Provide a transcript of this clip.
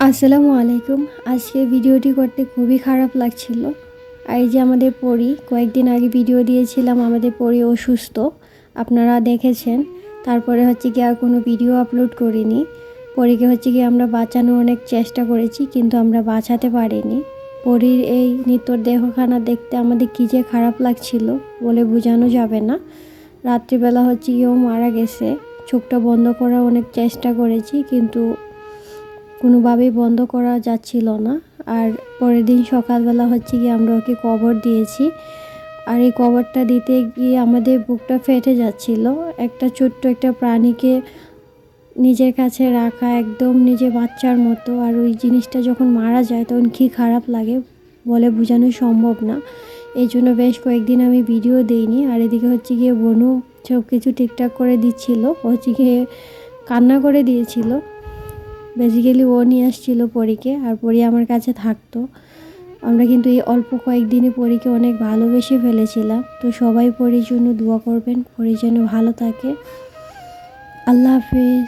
আসসালামু আলাইকুম। আজকে ভিডিওটি করতে খুবই খারাপ লাগছিল। আর এই যে আমাদের পরী, কয়েকদিন আগে ভিডিও দিয়েছিলাম আমাদের পরী অসুস্থ, আপনারা দেখেছেন। তারপরে হচ্ছে কি আর কোনো ভিডিও আপলোড করিনি। পরীকে হচ্ছে কি আমরা বাঁচানোর অনেক চেষ্টা করেছি, কিন্তু আমরা বাঁচাতে পারিনি। পরীর এই নিতর দেহখানা দেখতে আমাদের কী যে খারাপ লাগছিল বলে বোঝানো যাবে না। রাত্রিবেলা হচ্ছে গিয়েও মারা গেছে। চোখটা বন্ধ করার অনেক চেষ্টা করেছি, কিন্তু কোনোভাবেই বন্ধ করা যাচ্ছিল না। আর পরের দিন সকালবেলা হচ্ছে গিয়ে আমরা ওকে কবর দিয়েছি। আর এই কবরটা দিতে গিয়ে আমাদের বুকটা ফেটে যাচ্ছিল। একটা ছোট্ট একটা প্রাণীকে নিজের কাছে রাখা একদম নিজের বাচ্চার মতো, আর ওই জিনিসটা যখন মারা যায় তখন কী খারাপ লাগে বলে বোঝানো সম্ভব না। এই জন্য বেশ কয়েকদিন আমি ভিডিও দিইনি। আর এদিকে হচ্ছে গিয়ে বনু সব কিছু ঠিকঠাক করে দিচ্ছিল, হচ্ছে গিয়ে কান্না করে দিয়েছিল। বেসিক্যালি ও নিয়ে আসছিল পরীকে, আর পরী আমার কাছে থাকতো। আমরা কিন্তু এই অল্প কয়েকদিনে পরীকে অনেক ভালোবেসে ফেলেছিলাম। তো সবাই পরীর জন্য দোয়া করবেন, পরী যেন ভালো থাকে। আল্লাহ হাফিজ।